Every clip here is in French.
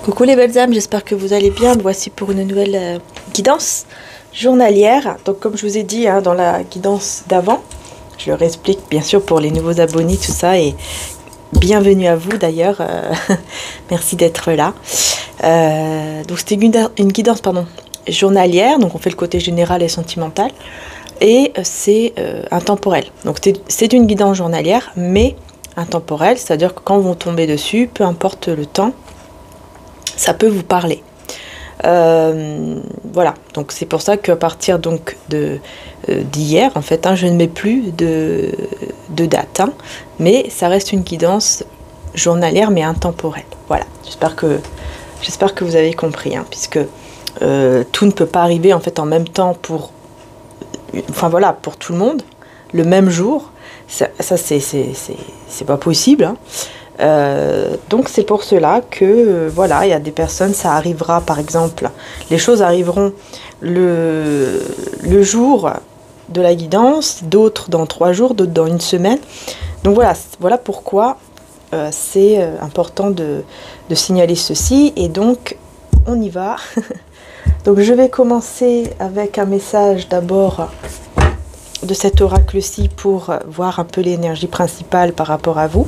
Coucou les belles âmes, j'espère que vous allez bien. Voici pour une nouvelle guidance journalière. Donc comme je vous ai dit dans la guidance d'avant, je leur explique bien sûr pour les nouveaux abonnés tout ça, et bienvenue à vous d'ailleurs. Merci d'être là. Donc c'était une guidance journalière, donc on fait le côté général et sentimental, et c'est intemporel. Donc c'est une guidance journalière mais intemporelle, c'est-à-dire que quand vous tombez dessus, peu importe le temps, ça peut vous parler. Voilà, donc c'est pour ça qu'à partir donc d'hier, en fait, je ne mets plus de date, mais ça reste une guidance journalière mais intemporelle. Voilà, j'espère que vous avez compris, puisque tout ne peut pas arriver en fait en même temps pour tout le monde, le même jour. Ça c'est pas possible. Donc c'est pour cela que voilà, il y a des personnes, ça arrivera par exemple, les choses arriveront le jour de la guidance, d'autres dans 3 jours, d'autres dans 1 semaine. Donc voilà pourquoi c'est important de signaler ceci. Et donc on y va. Donc je vais commencer avec un message d'abord de cet oracle-ci pour voir un peu l'énergie principale par rapport à vous.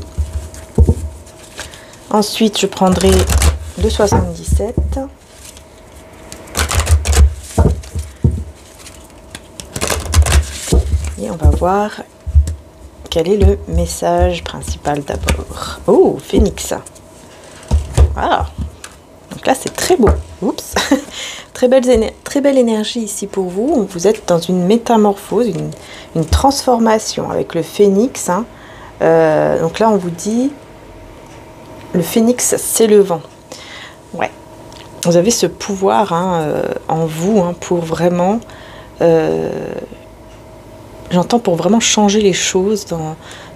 Ensuite, je prendrai le 77. Et on va voir quel est le message principal d'abord. Oh, Phénix. Voilà. Donc là, c'est très beau. Oups. Très belle énergie ici pour vous. Vous êtes dans une métamorphose, une transformation avec le Phénix. Donc là, on vous dit... Le phénix s'élevant. Ouais. Vous avez ce pouvoir en vous pour vraiment... J'entends pour vraiment changer les choses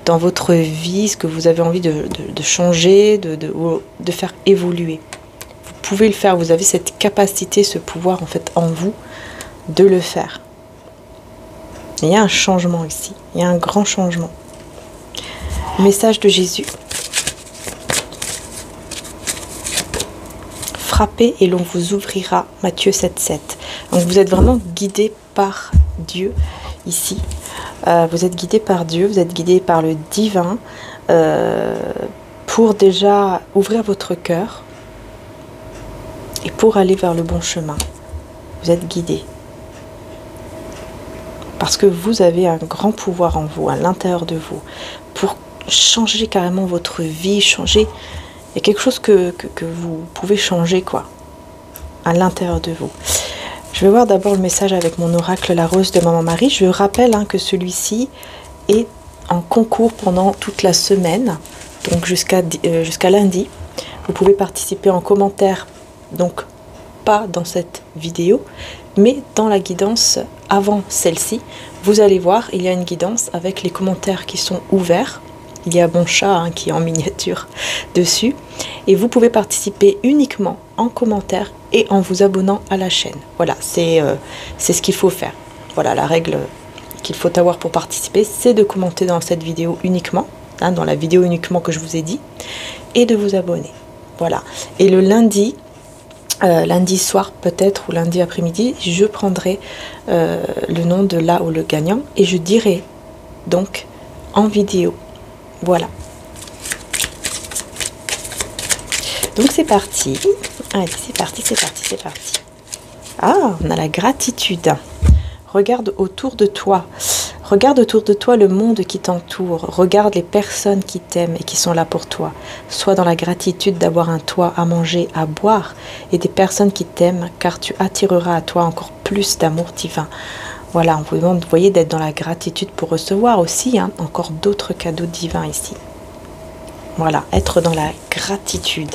dans votre vie, ce que vous avez envie de changer, de faire évoluer. Vous pouvez le faire, vous avez cette capacité, ce pouvoir en fait en vous de le faire. Il y a un changement ici, il y a un grand changement. Message de Jésus. Frappez et l'on vous ouvrira, Matthieu 7,7. Donc vous êtes vraiment guidé par Dieu ici. Vous êtes guidé par Dieu, vous êtes guidé par le divin pour déjà ouvrir votre cœur et pour aller vers le bon chemin. Vous êtes guidé. Parce que vous avez un grand pouvoir en vous, à l'intérieur de vous, pour changer carrément votre vie, changer... Il y a quelque chose que vous pouvez changer, quoi, à l'intérieur de vous. Je vais voir d'abord le message avec mon oracle, la rose de Maman Marie. Je rappelle que celui-ci est en concours pendant toute la semaine, donc jusqu'à lundi. Vous pouvez participer en commentaire, donc pas dans cette vidéo, mais dans la guidance avant celle-ci. Vous allez voir, il y a une guidance avec les commentaires qui sont ouverts. Il y a mon chat qui est en miniature dessus. Et vous pouvez participer uniquement en commentaire et en vous abonnant à la chaîne. Voilà, c'est ce qu'il faut faire. Voilà, la règle qu'il faut avoir pour participer, c'est de commenter dans cette vidéo uniquement, dans la vidéo uniquement que je vous ai dit, et de vous abonner. Voilà. Et le lundi, lundi soir peut-être, ou lundi après-midi, je prendrai le nom de là où le gagnant et je dirai donc en vidéo. Voilà. Donc c'est parti. Allez, c'est parti. Ah, on a la gratitude. Regarde autour de toi. Regarde autour de toi le monde qui t'entoure. Regarde les personnes qui t'aiment et qui sont là pour toi. Sois dans la gratitude d'avoir un toit à manger, à boire et des personnes qui t'aiment, car tu attireras à toi encore plus d'amour divin. Voilà, on vous demande, vous voyez, d'être dans la gratitude pour recevoir aussi encore d'autres cadeaux divins ici. Voilà, être dans la gratitude.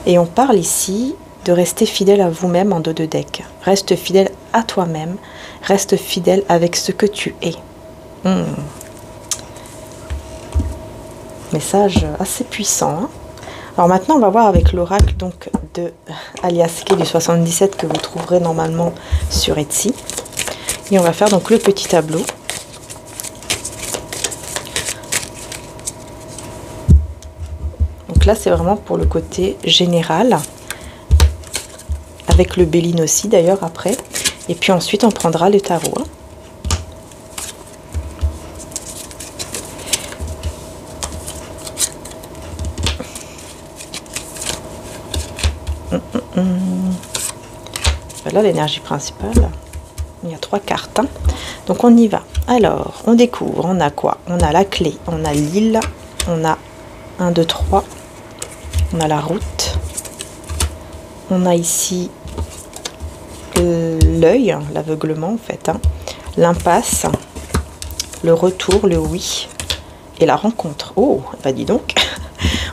Et on parle ici de rester fidèle à vous-même en dos de deck. Reste fidèle à toi-même. Reste fidèle avec ce que tu es. Message assez puissant. Alors maintenant, on va voir avec l'oracle donc de Alias Kay du 77 que vous trouverez normalement sur Etsy. Et on va faire donc le petit tableau. Donc Donc là, c'est vraiment pour le côté général. Avec le Béline aussi, d'ailleurs, après. Et puis ensuite, on prendra le tarot. Hein. Voilà l'énergie principale. Il y a 3 cartes. Hein. Donc on y va. Alors, on découvre. On a quoi? On a la clé. On a l'île. On a 1, 2, 3. On a la route. On a ici l'œil, l'aveuglement en fait. Hein. L'impasse. Le retour, le oui. Et la rencontre. Oh, bah dis donc.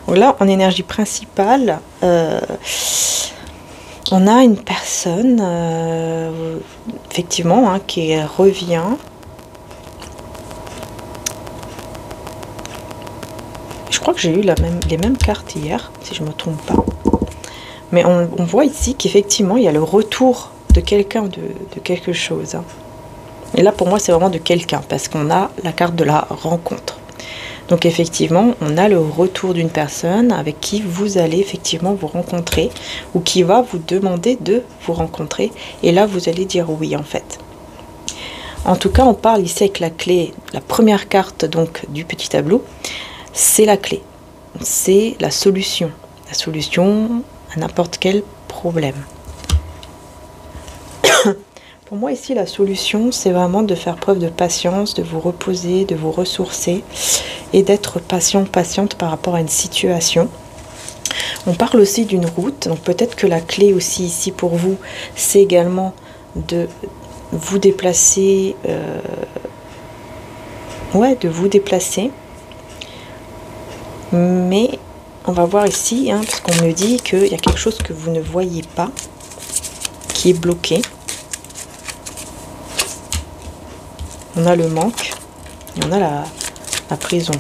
Donc là, en énergie principale, on a une personne, effectivement, hein, qui revient. Je crois que j'ai eu les mêmes cartes hier, si je ne me trompe pas. Mais on voit ici qu'effectivement, il y a le retour de quelqu'un, de quelque chose. Hein. Et là, pour moi, c'est vraiment de quelqu'un, parce qu'on a la carte de la rencontre. Donc effectivement, on a le retour d'une personne avec qui vous allez effectivement vous rencontrer ou qui va vous demander de vous rencontrer. Et là, vous allez dire oui en fait. En tout cas, on parle ici avec la clé, la première carte donc du petit tableau, c'est la clé. C'est la solution à n'importe quel problème. Pour moi ici, la solution, c'est vraiment de faire preuve de patience, de vous reposer, de vous ressourcer et d'être patient, patiente par rapport à une situation. On parle aussi d'une route, donc peut-être que la clé aussi ici pour vous, c'est également de vous déplacer, de vous déplacer. Mais on va voir ici, hein, parce qu'on me dit qu'il y a quelque chose que vous ne voyez pas, qui est bloqué. On a le manque et on a la prison.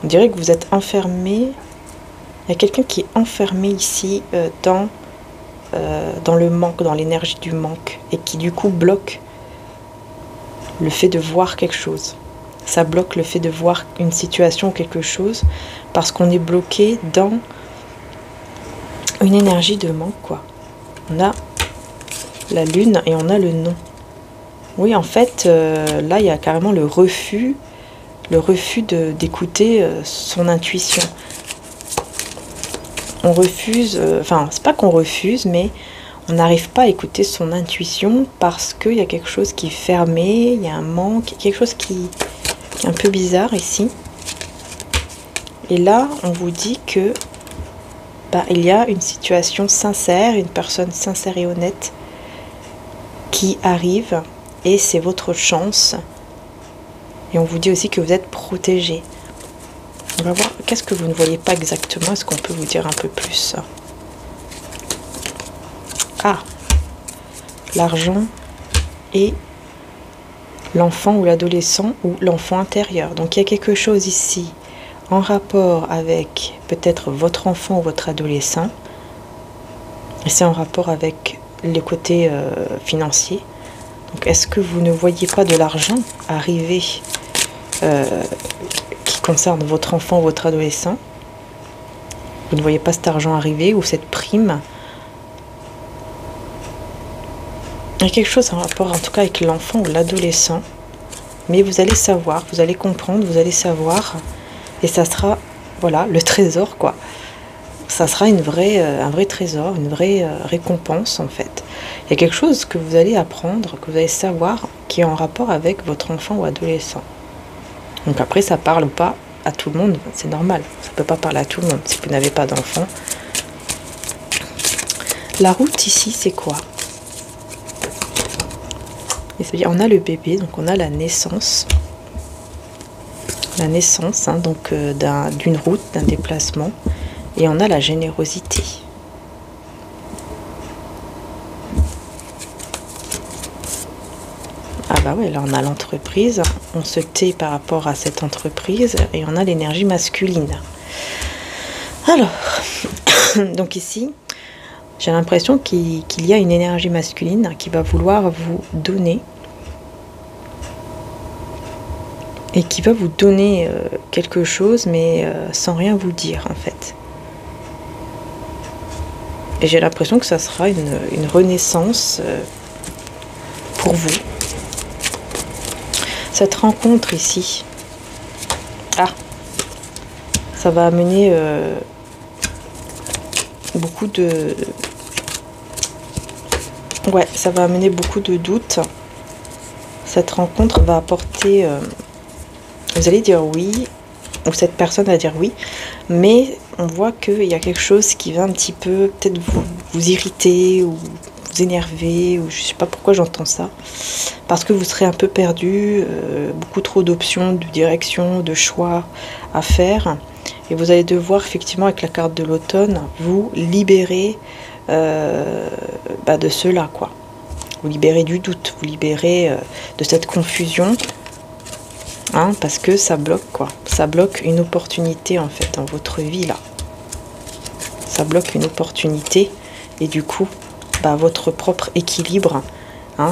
On dirait que vous êtes enfermé. Il y a quelqu'un qui est enfermé ici dans le manque, dans l'énergie du manque et qui du coup bloque le fait de voir quelque chose. Ça bloque le fait de voir une situation ou quelque chose parce qu'on est bloqué dans une énergie de manque, quoi. On a la lune et on a le non. Oui, en fait, là, il y a carrément le refus d'écouter son intuition. On refuse, enfin, c'est pas qu'on refuse, mais on n'arrive pas à écouter son intuition parce qu'il y a quelque chose qui est fermé, il y a un manque, quelque chose qui est un peu bizarre ici. Et là, on vous dit que il y a une situation sincère, une personne sincère et honnête qui arrive. Et c'est votre chance. Et on vous dit aussi que vous êtes protégé. On va voir, qu'est-ce que vous ne voyez pas exactement? Est-ce qu'on peut vous dire un peu plus? Ah, l'argent et l'enfant ou l'adolescent ou l'enfant intérieur. Donc il y a quelque chose ici en rapport avec peut-être votre enfant ou votre adolescent. Et c'est en rapport avec le côté financier. Donc, est-ce que vous ne voyez pas de l'argent arriver qui concerne votre enfant ou votre adolescent? Vous ne voyez pas cet argent arriver ou cette prime? Il y a quelque chose en rapport en tout cas avec l'enfant ou l'adolescent. Mais vous allez savoir, vous allez comprendre, vous allez savoir. Et ça sera, voilà, le trésor quoi. Ça sera un vrai trésor, une vraie récompense en fait. Il y a quelque chose que vous allez apprendre, que vous allez savoir, qui est en rapport avec votre enfant ou adolescent. Donc après, ça parle pas à tout le monde, c'est normal. Ça ne peut pas parler à tout le monde si vous n'avez pas d'enfant. La route ici, c'est quoi? On a le bébé, donc on a la naissance. La naissance, hein, donc d'une route, d'un déplacement. Et on a la générosité. Ah bah ouais, là on a l'entreprise, on se tait par rapport à cette entreprise et on a l'énergie masculine. Alors, donc ici, j'ai l'impression qu'il y a une énergie masculine qui va vouloir vous donner et qui va vous donner quelque chose, mais sans rien vous dire en fait. Et j'ai l'impression que ça sera une renaissance pour vous. Cette rencontre ici, ça va amener beaucoup de... Ouais, ça va amener beaucoup de doutes. Cette rencontre va apporter... vous allez dire oui, ou cette personne va dire oui, mais on voit qu'il y a quelque chose qui va un petit peu peut-être vous irriter ou vous énerver, ou je sais pas pourquoi j'entends ça, parce que vous serez un peu perdu, beaucoup trop d'options, de directions, de choix à faire, et vous allez devoir effectivement avec la carte de l'automne vous libérer de cela, quoi. Vous libérer du doute, vous libérer de cette confusion. Parce que ça bloque quoi, ça bloque une opportunité en fait dans votre vie là. Ça bloque une opportunité et du coup, votre propre équilibre,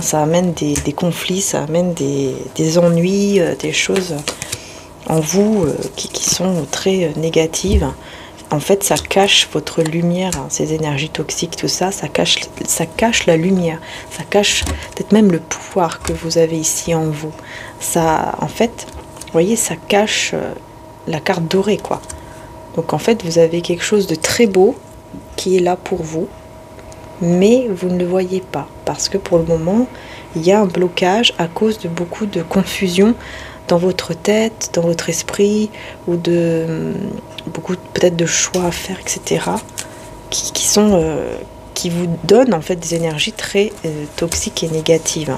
ça amène des conflits, ça amène des ennuis, des choses en vous qui sont très négatives. En fait, ça cache votre lumière, ces énergies toxiques, tout ça, ça cache la lumière, ça cache peut-être même le pouvoir que vous avez ici en vous. Ça, en fait, vous voyez, ça cache la carte dorée, quoi. Donc, en fait, vous avez quelque chose de très beau qui est là pour vous, mais vous ne le voyez pas, parce que pour le moment, il y a un blocage à cause de beaucoup de confusion dans votre tête, dans votre esprit, ou de beaucoup peut-être de choix à faire, etc., qui vous donnent en fait des énergies très toxiques et négatives.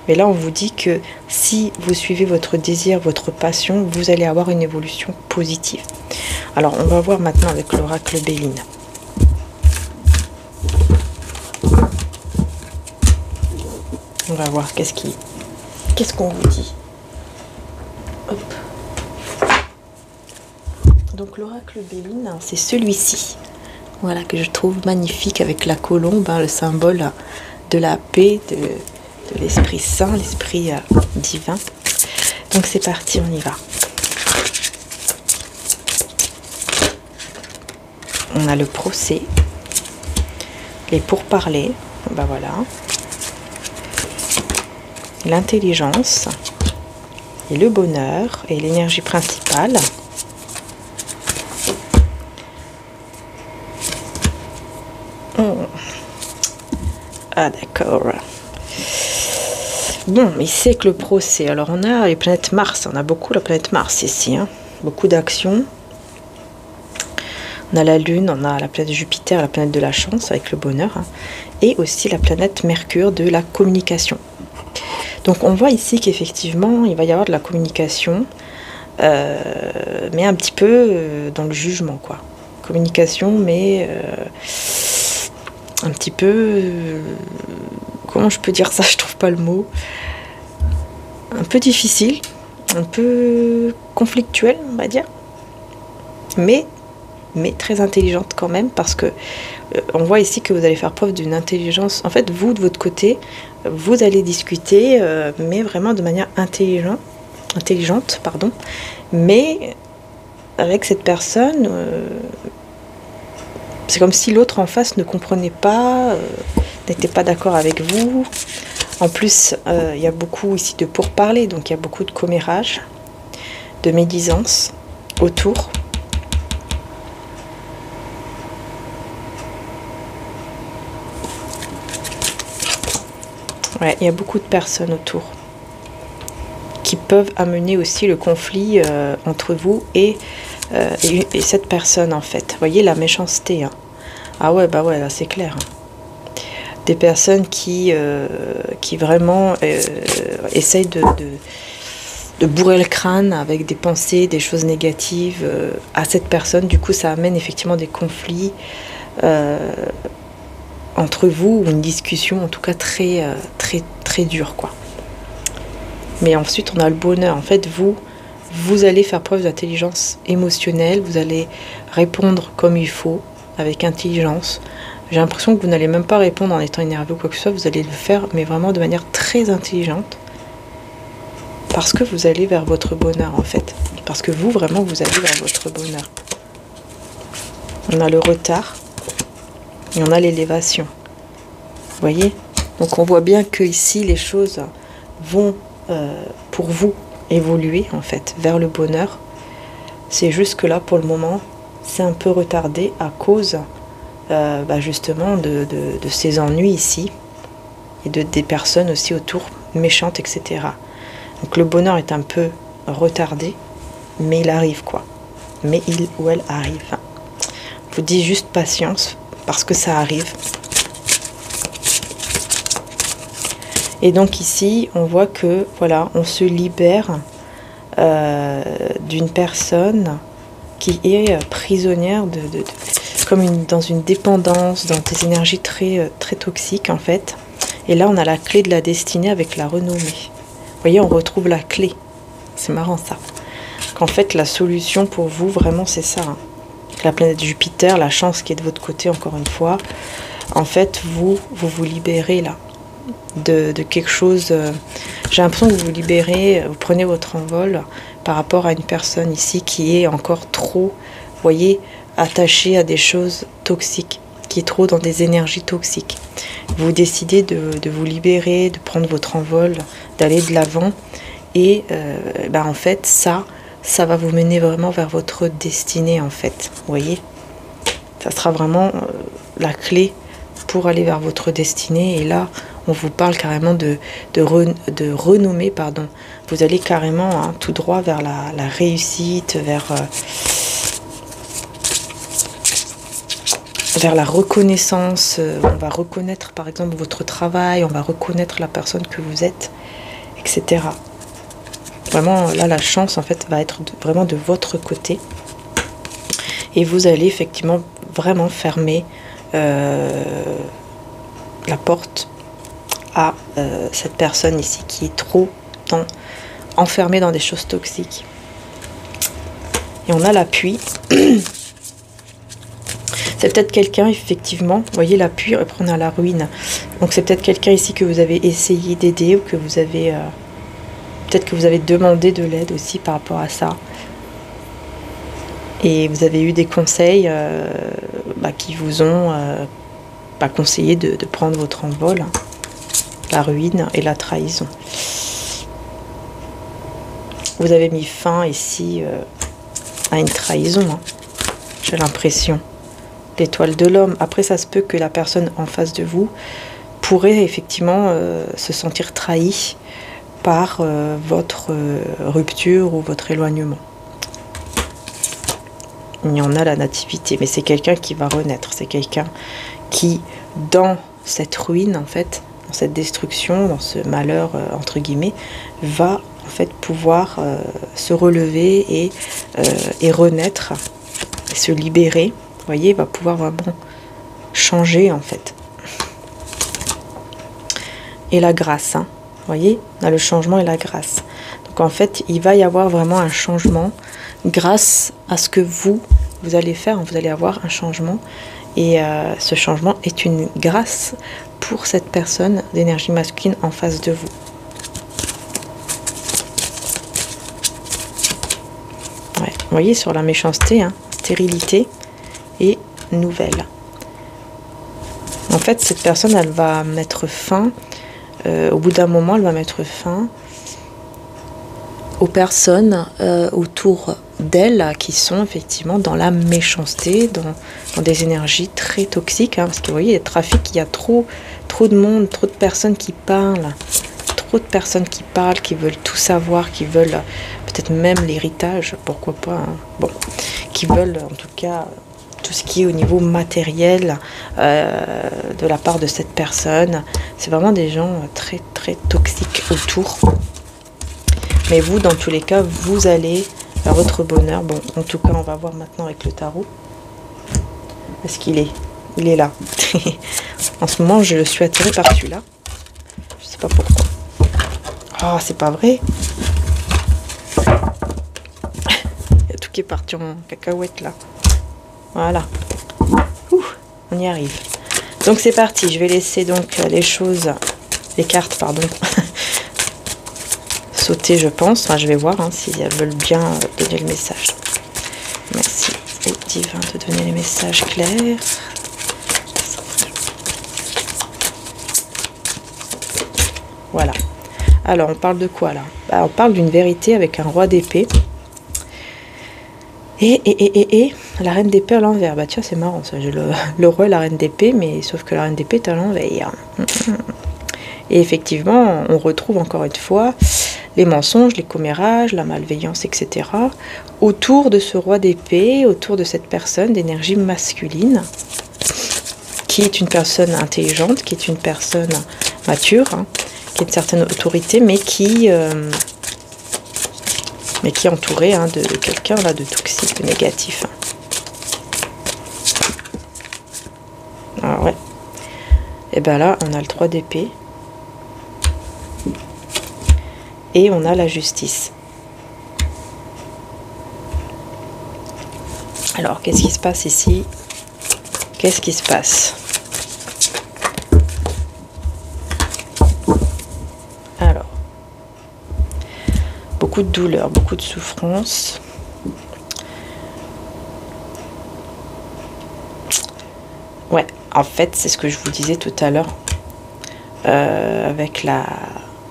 Mais là, on vous dit que si vous suivez votre désir, votre passion, vous allez avoir une évolution positive. Alors, on va voir maintenant avec l'oracle Béline. On va voir qu'est-ce qu'on vous dit. Hop. Donc l'oracle Béline, c'est celui-ci. Voilà, que je trouve magnifique avec la colombe, le symbole de la paix, de l'Esprit Saint, l'Esprit divin. Donc c'est parti, on y va. On a le procès, les pourparlers, voilà, l'intelligence, et le bonheur, et l'énergie principale. Ah d'accord. Bon, mais c'est que le procès. Alors on a les planètes Mars, on a beaucoup la planète Mars ici, beaucoup d'actions. On a la Lune, on a la planète Jupiter, la planète de la chance avec le bonheur, et aussi la planète Mercure de la communication. Donc on voit ici qu'effectivement il va y avoir de la communication, mais un petit peu dans le jugement, quoi. Communication, mais un petit peu... comment je peux dire ça? Je trouve pas le mot. Un peu difficile, un peu conflictuel, on va dire. Mais très intelligente quand même, parce que on voit ici que vous allez faire preuve d'une intelligence. En fait, vous, de votre côté, vous allez discuter, mais vraiment de manière intelligente, pardon. Mais avec cette personne, c'est comme si l'autre en face ne comprenait pas, n'était pas d'accord avec vous. En plus, il y a beaucoup ici de pourparlers, donc il y a beaucoup de commérage, de médisance autour. Ouais, il y a beaucoup de personnes autour qui peuvent amener aussi le conflit entre vous et cette personne, en fait. Vous voyez la méchanceté. Ah ouais, ouais, là c'est clair. Des personnes qui vraiment essayent de bourrer le crâne avec des pensées, des choses négatives à cette personne. Du coup, ça amène effectivement des conflits entre vous, ou une discussion en tout cas très dure, quoi. Mais ensuite on a le bonheur. En fait, vous allez faire preuve d'intelligence émotionnelle, vous allez répondre comme il faut, avec intelligence. J'ai l'impression que vous n'allez même pas répondre en étant énervé ou quoi que ce soit, vous allez le faire mais vraiment de manière très intelligente, Parce que vous allez vers votre bonheur en fait. Parce que vous, vraiment, vous allez vers votre bonheur. On a le retard et on a l'élévation. Vous voyez? Donc on voit bien que ici les choses vont pour vous évoluer en fait vers le bonheur. C'est juste que là pour le moment c'est un peu retardé à cause justement de ces ennuis ici et des personnes aussi autour méchantes, etc. Donc le bonheur est un peu retardé, mais il arrive quoi. Mais il ou elle arrive. Je vous dis juste patience parce que ça arrive. Et donc ici, on voit que voilà, on se libère d'une personne qui est prisonnière comme dans une dépendance, dans des énergies très toxiques en fait. Et là, on a la clé de la destinée avec la renommée. Vous voyez, on retrouve la clé. C'est marrant ça. Qu'en fait, la solution pour vous, vraiment, c'est ça. Hein. La planète Jupiter, la chance qui est de votre côté, encore une fois. En fait, vous libérez là de quelque chose. J'ai l'impression que vous vous libérez, vous prenez votre envol par rapport à une personne ici qui est encore trop, vous voyez, attachée à des choses toxiques, qui est trop dans des énergies toxiques. Vous décidez de vous libérer, de prendre votre envol, d'aller de l'avant. Et en fait, ça va vous mener vraiment vers votre destinée, en fait. Vous voyez? Ça sera vraiment la clé pour aller vers votre destinée. Et là, on vous parle carrément de renommée, pardon. Vous allez carrément tout droit vers la réussite, vers la reconnaissance. On va reconnaître, par exemple, votre travail, on va reconnaître la personne que vous êtes, etc. Vraiment, là, la chance, en fait, va être vraiment de votre côté. Et vous allez effectivement vraiment fermer la porte à cette personne ici qui est trop enfermée dans des choses toxiques. Et on a l'appui. C'est peut-être quelqu'un, effectivement, vous voyez l'appui, après on a la ruine. Donc c'est peut-être quelqu'un ici que vous avez essayé d'aider ou que vous avez... peut-être que vous avez demandé de l'aide aussi par rapport à ça. Et vous avez eu des conseils qui vous ont conseillé de prendre votre envol. La ruine et la trahison. Vous avez mis fin ici à une trahison, hein, j'ai l'impression. L'étoile de l'homme. Après, ça se peut que la personne en face de vous pourrait effectivement se sentir trahie par votre rupture ou votre éloignement. Il y en a la nativité, mais c'est quelqu'un qui va renaître. C'est quelqu'un qui, dans cette ruine, en fait, dans cette destruction, dans ce malheur, entre guillemets, va en fait pouvoir se relever et renaître, et se libérer. Vous voyez, va pouvoir vraiment changer, en fait. Et la grâce, hein. Vous voyez, on a le changement et la grâce. Donc en fait, il va y avoir vraiment un changement grâce à ce que vous allez faire. Vous allez avoir un changement. Et ce changement est une grâce pour cette personne d'énergie masculine en face de vous. Ouais, vous voyez, sur la méchanceté, hein, stérilité et nouvelle. En fait, cette personne, elle va mettre fin, au bout d'un moment, elle va mettre fin aux personnes autour d'elle qui sont effectivement dans la méchanceté, dans des énergies très toxiques, hein, parce que vous voyez, il y a trafic, il y a trop de monde, trop de personnes qui parlent, qui veulent tout savoir, qui veulent peut-être même l'héritage, pourquoi pas, hein, bon, qui veulent en tout cas tout ce qui est au niveau matériel de la part de cette personne. C'est vraiment des gens très très toxiques autour. Mais vous, dans tous les cas, vous allez vers votre bonheur. Bon, en tout cas, on va voir maintenant avec le tarot. Est-ce qu'il est? Il est là. En ce moment, je suis attirée par celui-là. Je sais pas pourquoi. Oh, c'est pas vrai. Il y a tout qui est parti en cacahuète là. Voilà. Ouh, on y arrive. Donc c'est parti. Je vais laisser donc les cartes, pardon, sauter, je pense. Enfin, je vais voir hein, si elles veulent bien donner le message. Merci au divin de donner les messages clairs. Voilà. Alors, on parle de quoi là? Bah, on parle d'une vérité avec un roi d'épée. Et la reine d'épée à l'envers. Bah tiens, c'est marrant ça. J'ai le roi et la reine d'épée, mais sauf que la reine d'épée est à l'envers. Et effectivement, on retrouve encore une fois les mensonges, les commérages, la malveillance, etc. autour de ce roi d'épée, autour de cette personne d'énergie masculine, qui est une personne intelligente, qui est une personne mature, hein, qui a une certaine autorité, mais qui est entouré hein, de quelqu'un là de toxique, de négatif. Alors ouais. Et ben là, on a le 3 d'épée. Et on a la justice. Alors, qu'est-ce qui se passe ici? Qu'est-ce qui se passe? Alors, beaucoup de douleur, beaucoup de souffrance. Ouais, en fait, c'est ce que je vous disais tout à l'heure avec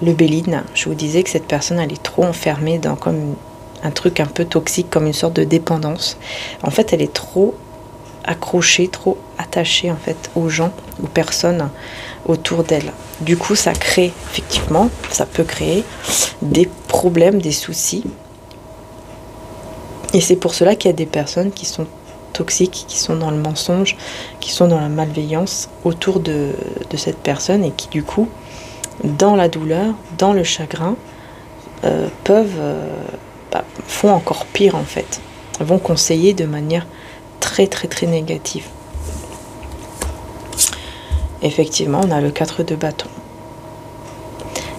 le Béline. Je vous disais que cette personne, elle est trop enfermée dans comme un truc un peu toxique, comme une sorte de dépendance. En fait, elle est trop accrochée, trop attachée en fait aux gens, aux personnes autour d'elle. Du coup, ça crée, effectivement, ça peut créer des problèmes, des soucis. Et c'est pour cela qu'il y a des personnes qui sont toxiques, qui sont dans le mensonge, qui sont dans la malveillance autour de cette personne et qui, du coup, dans la douleur, dans le chagrin, font encore pire en fait. Elles vont conseiller de manière très très très négative. Effectivement, on a le 4 de bâton.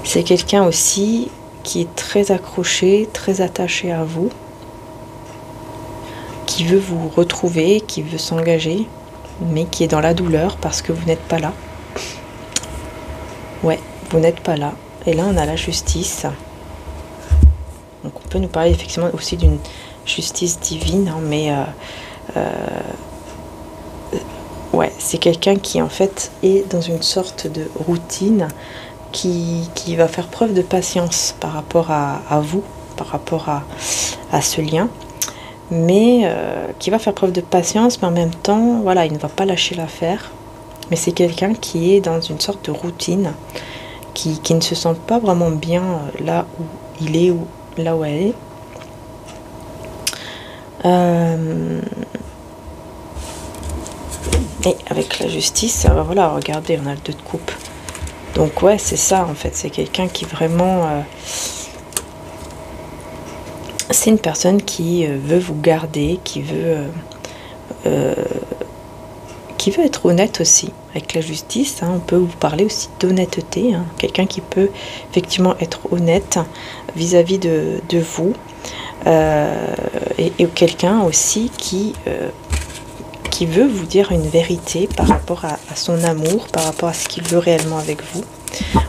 C'est quelqu'un aussi qui est très accroché, très attaché à vous, qui veut vous retrouver, qui veut s'engager, mais qui est dans la douleur parce que vous n'êtes pas là. Ouais, vous n'êtes pas là. Et là, on a la justice. Donc, on peut nous parler effectivement aussi d'une justice divine, hein, mais ouais, c'est quelqu'un qui en fait est dans une sorte de routine qui va faire preuve de patience par rapport à vous, par rapport à ce lien, mais qui va faire preuve de patience, mais en même temps, voilà, il ne va pas lâcher l'affaire. Mais c'est quelqu'un qui est dans une sorte de routine, qui ne se sent pas vraiment bien là où il est ou là où elle est. Et avec la justice, voilà, regardez, on a le 2 de coupe. Donc ouais, c'est ça en fait, c'est quelqu'un qui vraiment... c'est une personne qui veut vous garder, qui veut être honnête aussi. Avec la justice, hein, on peut vous parler aussi d'honnêteté, hein, quelqu'un qui peut effectivement être honnête vis-à-vis de vous, et quelqu'un aussi qui veut vous dire une vérité par rapport à son amour, par rapport à ce qu'il veut réellement avec vous.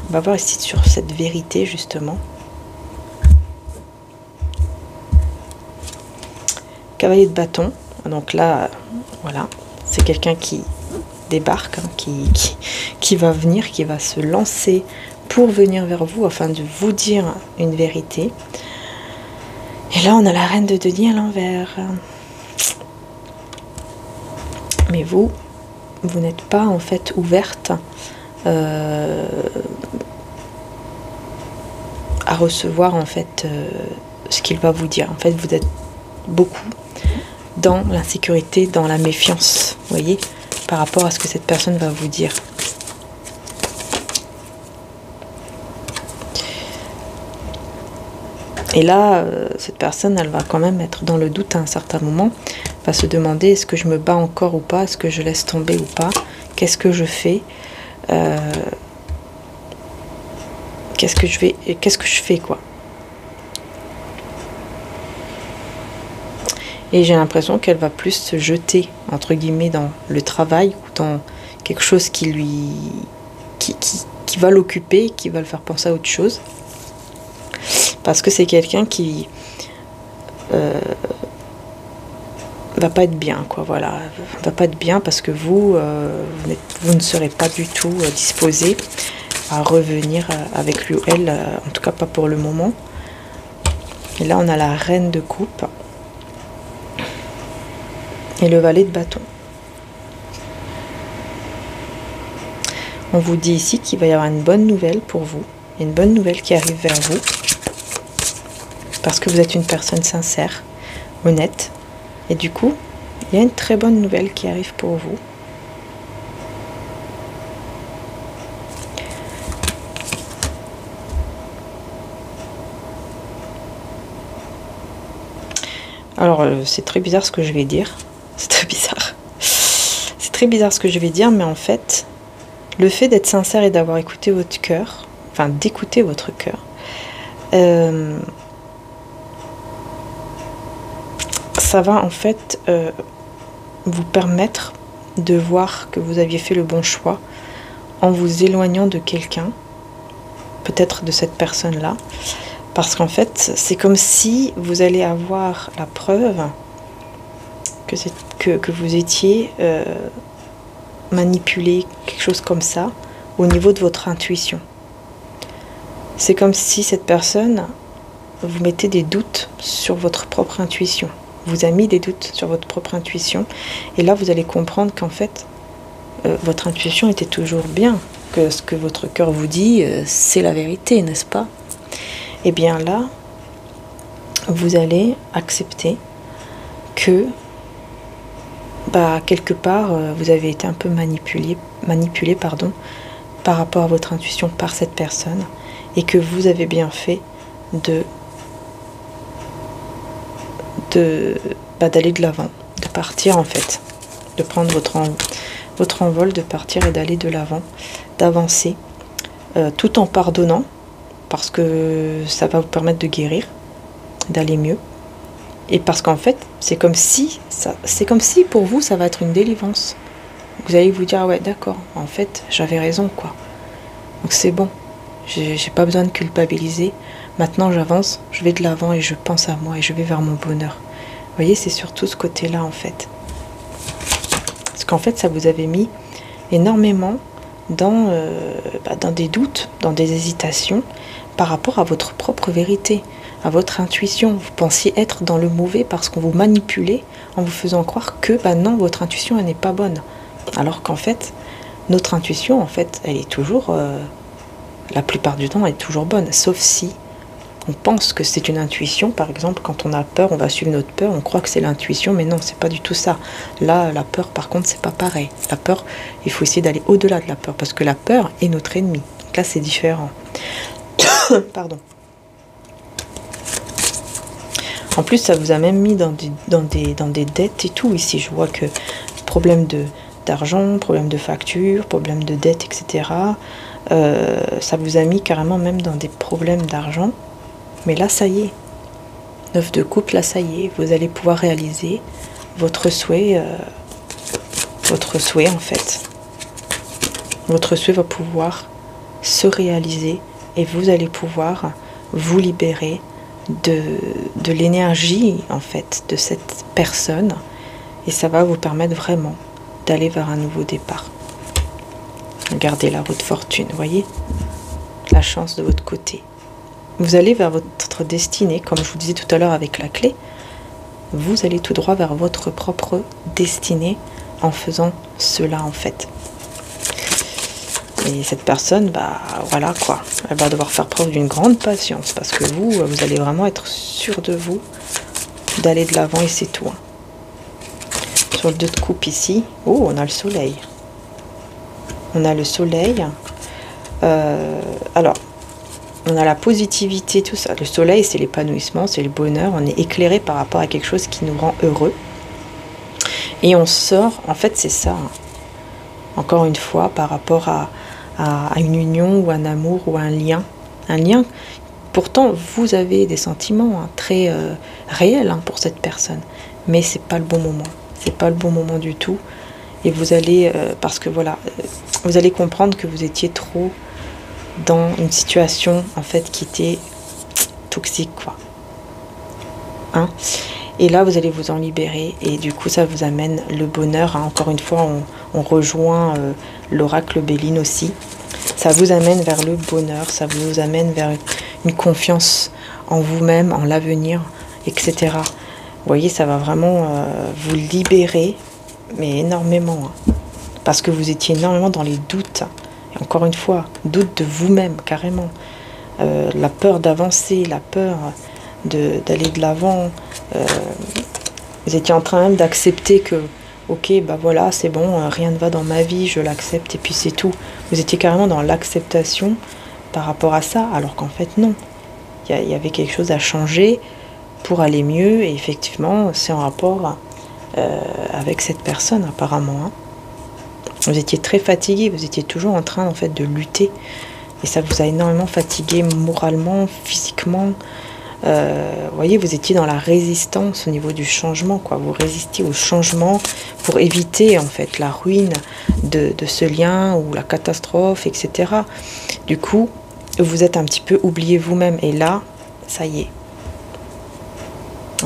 On va voir ici sur cette vérité justement. Cavalier de bâton, donc là, voilà, c'est quelqu'un qui débarque, hein, qui va venir, qui va se lancer pour venir vers vous afin de vous dire une vérité. Et là, on a la reine de denier à l'envers. Mais vous n'êtes pas en fait ouverte à recevoir en fait ce qu'il va vous dire. En fait, vous êtes beaucoup dans l'insécurité, dans la méfiance, vous voyez, par rapport à ce que cette personne va vous dire. Et là, cette personne, elle va quand même être dans le doute à un certain moment, va se demander est-ce que je me bats encore ou pas, est-ce que je laisse tomber ou pas, qu'est-ce que je fais, qu'est-ce que je fais quoi. Et j'ai l'impression qu'elle va plus se jeter, entre guillemets, dans le travail ou dans quelque chose qui va l'occuper, qui va le faire penser à autre chose. Parce que c'est quelqu'un qui va pas être bien, quoi, voilà. Va pas être bien parce que vous ne serez pas du tout disposé à revenir avec lui ou elle, en tout cas pas pour le moment. Et là, on a la reine de coupe et le valet de bâton. On vous dit ici qu'il va y avoir une bonne nouvelle pour vous, une bonne nouvelle qui arrive vers vous, parce que vous êtes une personne sincère, honnête, et du coup, il y a une très bonne nouvelle qui arrive pour vous. Alors, c'est très bizarre ce que je vais dire. C'est très bizarre. C'est très bizarre ce que je vais dire, mais en fait, le fait d'être sincère et d'avoir écouté votre cœur, enfin d'écouter votre cœur, ça va en fait vous permettre de voir que vous aviez fait le bon choix en vous éloignant de quelqu'un, peut-être de cette personne-là, parce qu'en fait, c'est comme si vous allez avoir la preuve que vous étiez manipulé, quelque chose comme ça, au niveau de votre intuition. C'est comme si cette personne vous mettait des doutes sur votre propre intuition. Vous a mis des doutes sur votre propre intuition. Et là, vous allez comprendre qu'en fait, votre intuition était toujours bien. Que ce que votre cœur vous dit, c'est la vérité, n'est-ce pas? Et bien là, vous allez accepter que, quelque part, vous avez été un peu manipulé, par rapport à votre intuition par cette personne. Et que vous avez bien fait d'aller de l'avant, de partir en fait, de prendre votre envol, de partir et d'aller de l'avant, d'avancer, tout en pardonnant, parce que ça va vous permettre de guérir, d'aller mieux, et parce qu'en fait, c'est comme si pour vous, ça va être une délivrance. Vous allez vous dire, ah ouais, d'accord, en fait, j'avais raison, quoi. Donc c'est bon, j'ai pas besoin de culpabiliser. Maintenant, j'avance, je vais de l'avant et je pense à moi et je vais vers mon bonheur. Vous voyez, c'est surtout ce côté-là, en fait. Parce qu'en fait, ça vous avait mis énormément dans des doutes, dans des hésitations par rapport à votre propre vérité, à votre intuition. Vous pensiez être dans le mauvais parce qu'on vous manipulait en vous faisant croire que, non, votre intuition, elle n'est pas bonne. Alors qu'en fait, notre intuition, en fait, elle est toujours, la plupart du temps, elle est toujours bonne, sauf si on pense que c'est une intuition. Par exemple, quand on a peur, on va suivre notre peur, on croit que c'est l'intuition, mais non, c'est pas du tout ça. Là, la peur, par contre, c'est pas pareil. La peur, il faut essayer d'aller au-delà de la peur, parce que la peur est notre ennemi. Donc là, c'est différent. Pardon. En plus, ça vous a même mis dans des dettes et tout. Ici, je vois que problème d'argent, problème de facture, problème de dette, etc. Ça vous a mis carrément même dans des problèmes d'argent. Mais là, ça y est. 9 de coupe, là, ça y est. Vous allez pouvoir réaliser votre souhait en fait. Votre souhait va pouvoir se réaliser et vous allez pouvoir vous libérer de l'énergie, en fait, de cette personne. Et ça va vous permettre vraiment d'aller vers un nouveau départ. Regardez là, votre fortune, vous voyez? La chance de votre côté. Vous allez vers votre destinée, comme je vous disais tout à l'heure avec la clé. Vous allez tout droit vers votre propre destinée en faisant cela, en fait. Et cette personne, voilà quoi, elle va devoir faire preuve d'une grande patience parce que vous allez vraiment être sûr de vous, d'aller de l'avant et c'est tout. Sur le 2 de coupe ici, oh, on a le soleil. On a le soleil. Alors, on a la positivité, tout ça. Le soleil, c'est l'épanouissement, c'est le bonheur. On est éclairé par rapport à quelque chose qui nous rend heureux. Et on sort, en fait, c'est ça. Encore une fois, par rapport à une union ou un amour ou un lien. Un lien, pourtant, vous avez des sentiments très réels pour cette personne. Mais c'est pas le bon moment. C'est pas le bon moment du tout. Et vous allez, parce que voilà, vous allez comprendre que vous étiez trop dans une situation, en fait, qui était toxique, quoi. Hein? Et là, vous allez vous en libérer. Et du coup, ça vous amène le bonheur. Hein. Encore une fois, on rejoint l'oracle Béline aussi. Ça vous amène vers le bonheur. Ça vous amène vers une confiance en vous-même, en l'avenir, etc. Vous voyez, ça va vraiment vous libérer, mais énormément. Hein. Parce que vous étiez énormément dans les doutes. Et encore une fois, doute de vous-même, carrément. La peur d'avancer, la peur d'aller de l'avant. Vous étiez en train même d'accepter que, ok, bah voilà, c'est bon, rien ne va dans ma vie, je l'accepte et puis c'est tout. Vous étiez carrément dans l'acceptation par rapport à ça, alors qu'en fait, non. Il y avait quelque chose à changer pour aller mieux, et effectivement, c'est en rapport avec cette personne, apparemment. Hein. Vous étiez très fatigué, vous étiez toujours en train, en fait, de lutter, et ça vous a énormément fatigué moralement, physiquement. Vous voyez, vous étiez dans la résistance au niveau du changement, quoi. Vous résistiez au changement pour éviter, en fait, la ruine de ce lien ou la catastrophe, etc. Du coup, vous êtes un petit peu oublié vous-même. Et là, ça y est.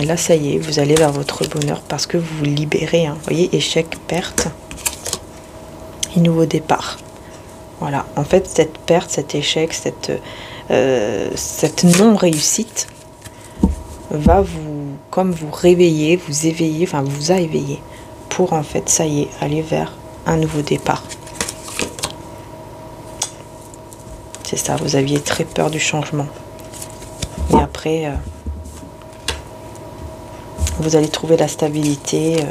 Et là, ça y est, vous allez vers votre bonheur parce que vous vous libérez. Hein. Vous voyez, échec, perte et nouveau départ. Voilà. En fait, cette perte, cet échec, cette non-réussite va vous réveiller, vous éveiller, enfin vous a éveillé pour en fait, ça y est, aller vers un nouveau départ. C'est ça, vous aviez très peur du changement. Et après, vous allez trouver la stabilité,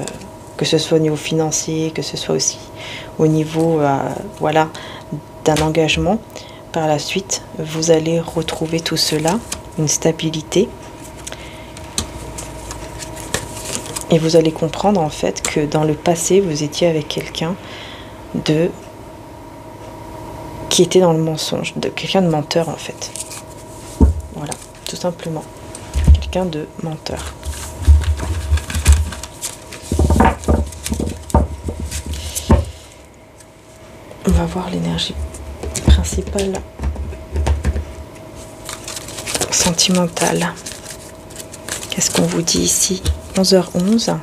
que ce soit au niveau financier, que ce soit aussi au niveau voilà, d'un engagement. Par la suite, vous allez retrouver tout cela, une stabilité. Et vous allez comprendre en fait que dans le passé, vous étiez avec quelqu'un qui était dans le mensonge, quelqu'un de menteur en fait. Voilà, tout simplement. Quelqu'un de menteur. On va voir l'énergie principale sentimentale. Qu'est-ce qu'on vous dit ici? 11h11.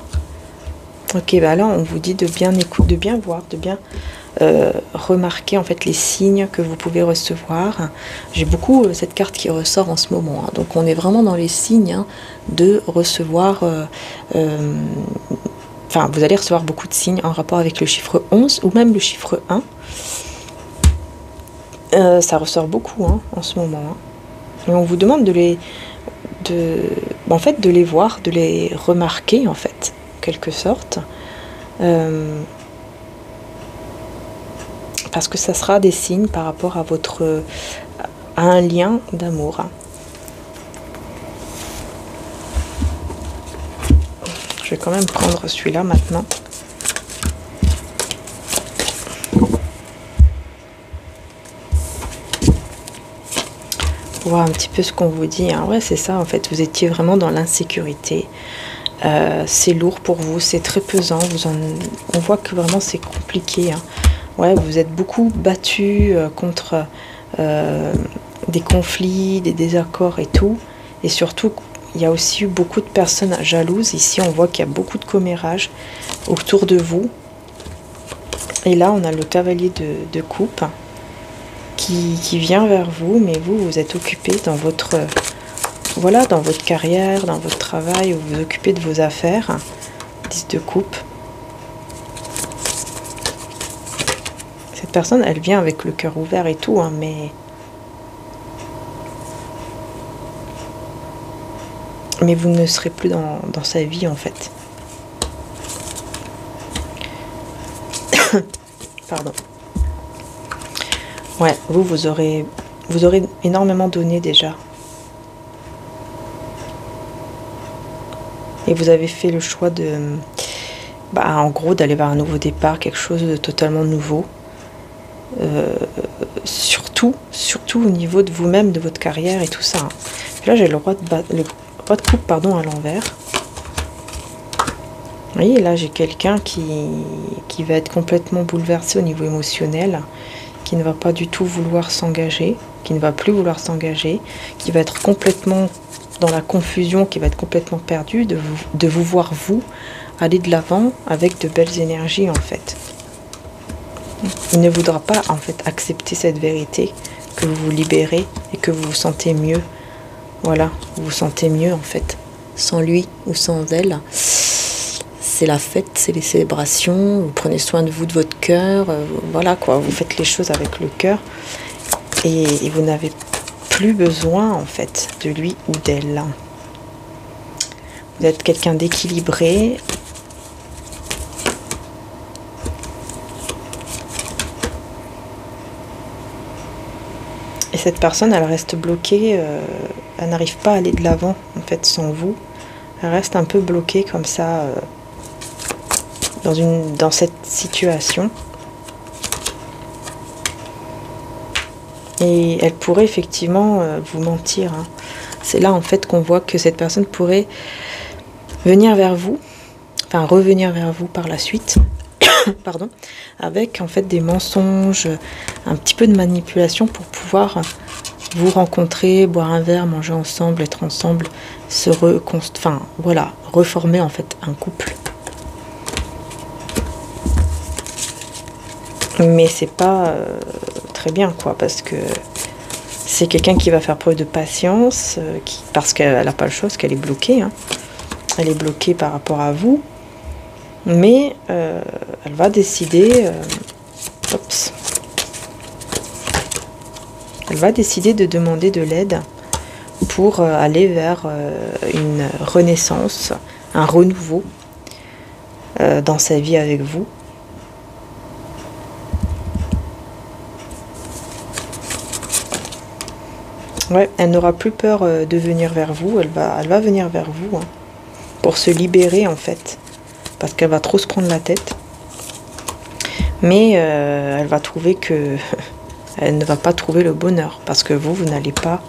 Ok, bah là on vous dit de bien écouter, de bien voir, de bien remarquer en fait les signes que vous pouvez recevoir. J'ai beaucoup cette carte qui ressort en ce moment, hein. Donc on est vraiment dans les signes, hein, de recevoir. Enfin, vous allez recevoir beaucoup de signes en rapport avec le chiffre 11 ou même le chiffre 1. Ça ressort beaucoup, hein, en ce moment. Hein. Et on vous demande de les voir, de les remarquer en fait, en quelque sorte, parce que ça sera des signes par rapport à à un lien d'amour. Je vais quand même prendre celui-là maintenant. Voir un petit peu ce qu'on vous dit. Hein. Ouais, c'est ça, en fait, vous étiez vraiment dans l'insécurité. C'est lourd pour vous, c'est très pesant. On voit que vraiment c'est compliqué. Hein. Ouais, vous êtes beaucoup battu contre des conflits, des désaccords et tout. Et surtout, il y a aussi eu beaucoup de personnes jalouses. Ici, on voit qu'il y a beaucoup de commérages autour de vous. Et là, on a le cavalier de coupe qui vient vers vous, mais vous êtes occupé dans votre dans votre carrière, dans votre travail, vous vous occupez de vos affaires. 10 de coupe. Cette personne, elle vient avec le cœur ouvert et tout, hein, mais vous ne serez plus dans sa vie en fait. Pardon. Ouais, vous aurez énormément donné déjà. Et vous avez fait le choix en gros, d'aller vers un nouveau départ, quelque chose de totalement nouveau. Surtout au niveau de vous-même, de votre carrière et tout ça. Hein. Là, j'ai le roi de coupe, pardon, à l'envers. Vous voyez, là, j'ai quelqu'un qui va être complètement bouleversé au niveau émotionnel, qui ne va pas du tout vouloir s'engager, qui ne va plus vouloir s'engager, qui va être complètement dans la confusion, qui va être complètement perdu, de vous voir vous aller de l'avant avec de belles énergies en fait. Il ne voudra pas en fait accepter cette vérité, que vous vous libérez et que vous vous sentez mieux. Voilà, vous vous sentez mieux en fait, sans lui ou sans elle. C'est la fête, c'est les célébrations, vous prenez soin de vous, de votre cœur, voilà quoi, vous faites les choses avec le cœur et vous n'avez plus besoin en fait de lui ou d'elle. Vous êtes quelqu'un d'équilibré. Et cette personne, elle reste bloquée, elle n'arrive pas à aller de l'avant en fait sans vous. Elle reste un peu bloquée comme ça dans cette situation. Et elle pourrait effectivement vous mentir. Hein. C'est là en fait qu'on voit que cette personne pourrait venir vers vous, enfin revenir vers vous par la suite, pardon, avec en fait des mensonges, un petit peu de manipulation pour pouvoir vous rencontrer, boire un verre, manger ensemble, être ensemble, enfin voilà, reformer en fait un couple. Mais c'est pas très bien quoi, parce que c'est quelqu'un qui va faire preuve de patience, parce qu'elle n'a pas le choix, parce qu'elle est bloquée. Hein. Elle est bloquée par rapport à vous. Mais elle va décider... elle va décider de demander de l'aide pour aller vers une renaissance, un renouveau dans sa vie avec vous. Ouais, elle n'aura plus peur de venir vers vous, elle va venir vers vous hein, pour se libérer en fait, parce qu'elle va trop se prendre la tête. Mais elle va trouver que elle ne va pas trouver le bonheur, parce que vous n'allez pas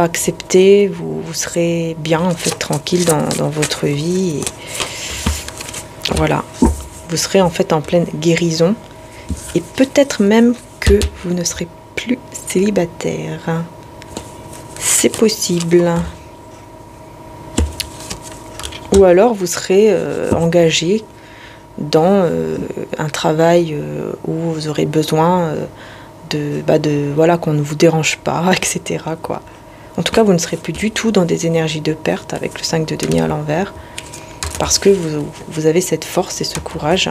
accepter, vous serez bien en fait tranquille dans votre vie. Et voilà, vous serez en fait en pleine guérison, et peut-être même que vous ne serez plus célibataire. C'est possible. Ou alors vous serez engagé dans un travail où vous aurez besoin voilà, qu'on ne vous dérange pas, etc. quoi. En tout cas, vous ne serez plus du tout dans des énergies de perte avec le 5 de denier à l'envers, parce que vous avez cette force et ce courage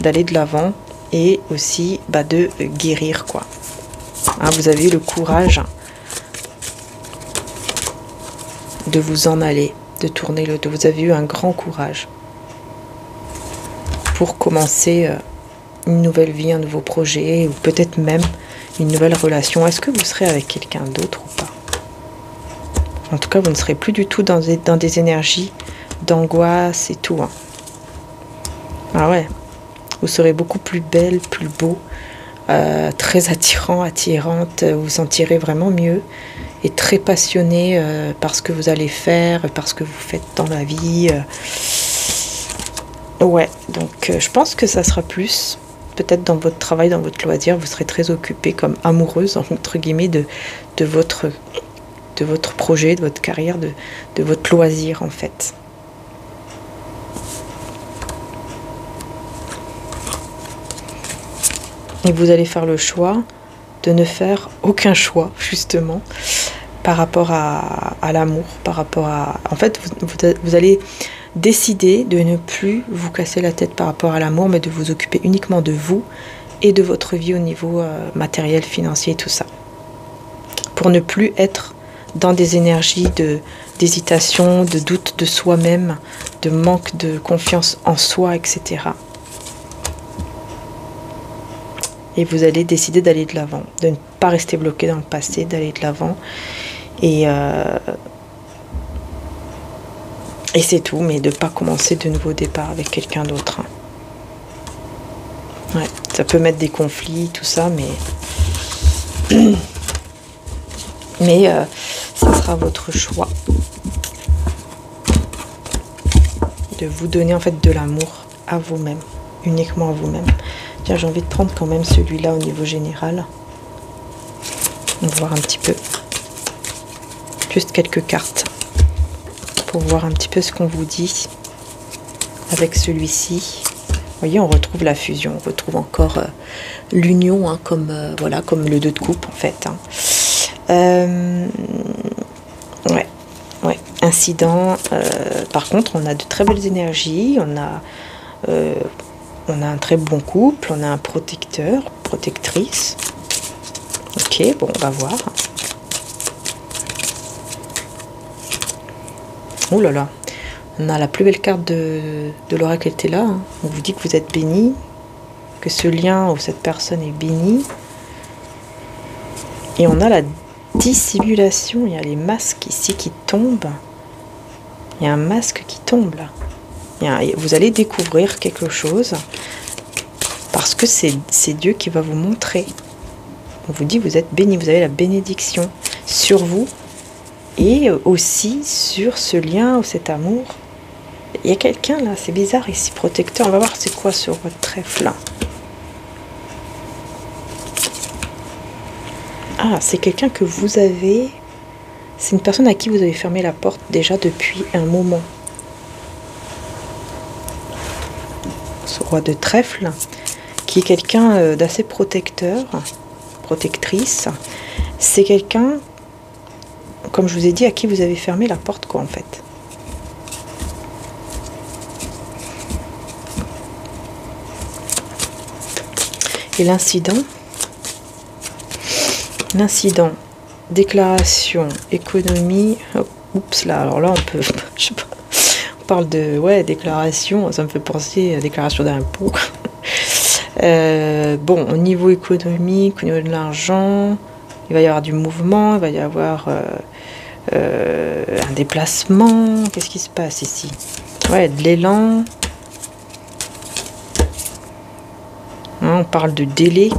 d'aller de l'avant et aussi de guérir quoi. Hein, vous avez le courage de vous en aller, de tourner le dos. Vous avez eu un grand courage pour commencer une nouvelle vie, un nouveau projet, ou peut-être même une nouvelle relation. Est-ce que vous serez avec quelqu'un d'autre ou pas? En tout cas, vous ne serez plus du tout dans des énergies d'angoisse et tout. Hein. Ah ouais, vous serez beaucoup plus belle, plus beau, très attirant, attirante, vous vous sentirez vraiment mieux et très passionné par ce que vous allez faire, par ce que vous faites dans la vie. Ouais, donc je pense que ça sera plus, peut-être dans votre travail, dans votre loisir, vous serez très occupée comme amoureuse, entre guillemets, de votre projet, de votre carrière, de votre loisir en fait. Et vous allez faire le choix de ne faire aucun choix, justement, par rapport à l'amour, par rapport à... En fait, vous allez décider de ne plus vous casser la tête par rapport à l'amour, mais de vous occuper uniquement de vous et de votre vie au niveau matériel, financier, tout ça. Pour ne plus être dans des énergies d'hésitation, de doute de soi-même, de manque de confiance en soi, etc. Et vous allez décider d'aller de l'avant, de ne pas rester bloqué dans le passé, d'aller de l'avant. Et c'est tout, mais de ne pas commencer de nouveau départ avec quelqu'un d'autre. Ouais, ça peut mettre des conflits, tout ça, mais ça sera votre choix de vous donner en fait de l'amour à vous-même, uniquement à vous-même. Tiens, j'ai envie de prendre quand même celui-là au niveau général. On va voir un petit peu. Juste quelques cartes pour voir un petit peu ce qu'on vous dit avec celui-ci. Vous voyez, on retrouve la fusion, on retrouve encore l'union, hein, comme voilà, comme le 2 de coupe en fait. Hein. Ouais, incident. Par contre, on a de très belles énergies, on a un très bon couple, on a un protecteur, protectrice. Ok, bon, on va voir. Oh là là, on a la plus belle carte de l'oracle qui était là. Hein. On vous dit que vous êtes béni, que ce lien ou cette personne est bénie. Et on a la dissimulation, il y a les masques ici qui tombent. Il y a un masque qui tombe là. Vous allez découvrir quelque chose parce que c'est Dieu qui va vous montrer. On vous dit que vous êtes béni, vous avez la bénédiction sur vous et aussi sur ce lien ou cet amour. Il y a quelqu'un là, c'est bizarre ici, protecteur. On va voir c'est quoi sur votre trèfle là. Ah, c'est quelqu'un que vous avez... C'est une personne à qui vous avez fermé la porte déjà depuis un moment. Ce roi de trèfle, qui est quelqu'un d'assez protecteur, protectrice. C'est quelqu'un, comme je vous ai dit, à qui vous avez fermé la porte, quoi, en fait. Et l'incident, déclaration, économie, oups là, alors là on peut, je sais pas, on parle de, ouais, déclaration, ça me fait penser à déclaration d'impôt. Bon, au niveau économique, au niveau de l'argent, il va y avoir du mouvement, il va y avoir un déplacement, qu'est-ce qui se passe ici? Ouais, de l'élan. On parle de délai.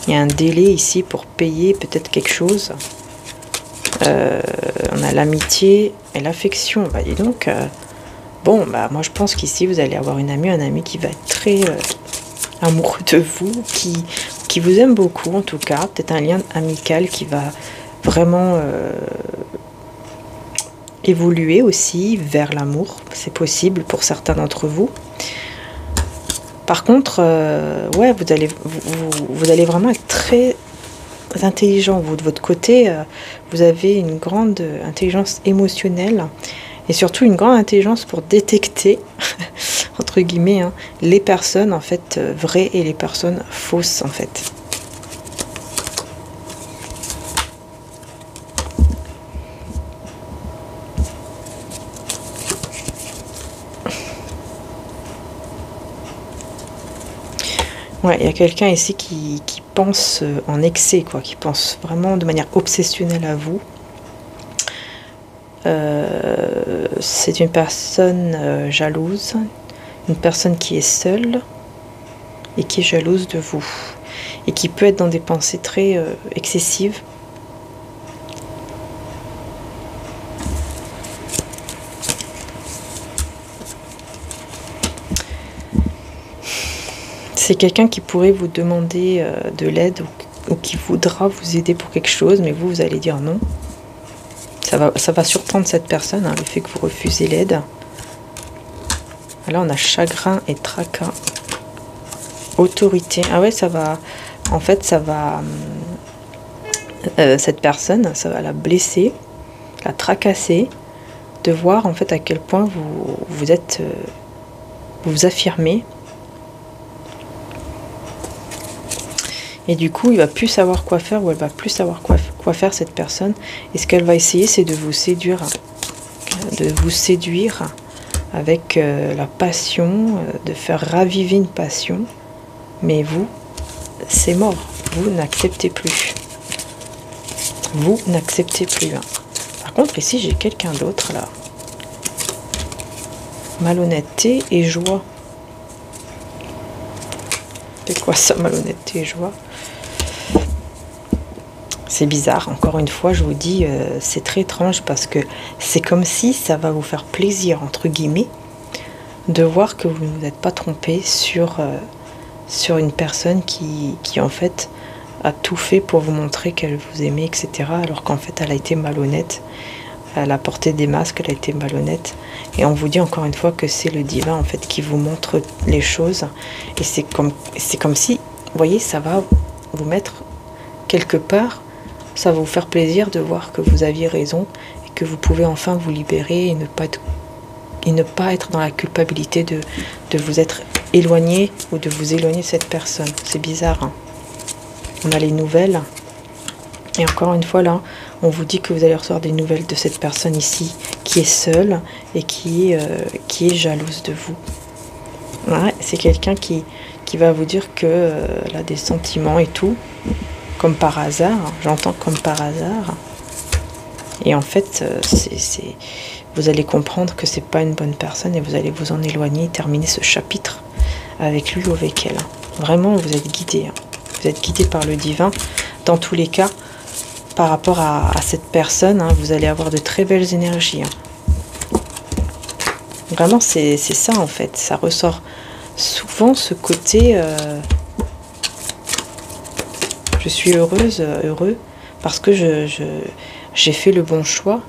Il y a un délai ici pour payer peut-être quelque chose. On a l'amitié et l'affection. Bah, dis donc, bon, bah, moi je pense qu'ici vous allez avoir une amie, un ami qui va être très amoureux de vous, qui vous aime beaucoup en tout cas. Peut-être un lien amical qui va vraiment évoluer aussi vers l'amour. C'est possible pour certains d'entre vous. Par contre, ouais, vous allez vraiment être très intelligent. Vous, de votre côté, vous avez une grande intelligence émotionnelle et surtout une grande intelligence pour détecter, entre guillemets, hein, les personnes en fait vraies et les personnes fausses en fait. Ouais, il y a quelqu'un ici qui pense en excès, quoi, qui pense vraiment de manière obsessionnelle à vous. C'est une personne jalouse, une personne qui est seule et qui est jalouse de vous. Et qui peut être dans des pensées très excessives. C'est quelqu'un qui pourrait vous demander de l'aide ou qui voudra vous aider pour quelque chose, mais vous allez dire non. Ça va surprendre cette personne, hein, le fait que vous refusez l'aide. Là, on a chagrin et tracas. Autorité. Ah ouais, ça va... En fait, ça va... cette personne, ça va la blesser, la tracasser, de voir en fait à quel point vous êtes... vous vous affirmez. Et du coup, il va plus savoir quoi faire ou elle va plus savoir quoi faire cette personne. Et ce qu'elle va essayer, c'est de vous séduire. De vous séduire avec la passion, de faire raviver une passion. Mais vous, c'est mort. Vous n'acceptez plus. Vous n'acceptez plus. Hein. Par contre, ici, j'ai quelqu'un d'autre, là. Malhonnêteté et joie. C'est quoi ça, malhonnêteté et joie? C'est bizarre, encore une fois, je vous dis, c'est très étrange parce que c'est comme si ça va vous faire plaisir, entre guillemets, de voir que vous ne vous êtes pas trompé sur une personne qui en fait, a tout fait pour vous montrer qu'elle vous aimait, etc. Alors qu'en fait, elle a été malhonnête. Elle a porté des masques, elle a été malhonnête. Et on vous dit encore une fois que c'est le divin, en fait, qui vous montre les choses. Et c'est comme si, vous voyez, ça va vous mettre quelque part, ça va vous faire plaisir de voir que vous aviez raison et que vous pouvez enfin vous libérer et ne pas être dans la culpabilité de vous être éloigné ou de vous éloigner de cette personne. C'est bizarre, hein. On a les nouvelles. Et encore une fois, là, on vous dit que vous allez recevoir des nouvelles de cette personne ici, qui est seule et qui est jalouse de vous. Ouais, c'est quelqu'un qui va vous dire qu'elle a des sentiments et tout, comme par hasard. J'entends comme par hasard. Et en fait, vous allez comprendre que c'est pas une bonne personne et vous allez vous en éloigner et terminer ce chapitre avec lui ou avec elle. Vraiment, vous êtes guidé. Vous êtes guidé par le divin. Dans tous les cas, par rapport à cette personne, hein, vous allez avoir de très belles énergies. Hein. Vraiment, c'est ça en fait. Ça ressort souvent ce côté je suis heureuse, heureux, parce que j'ai fait le bon choix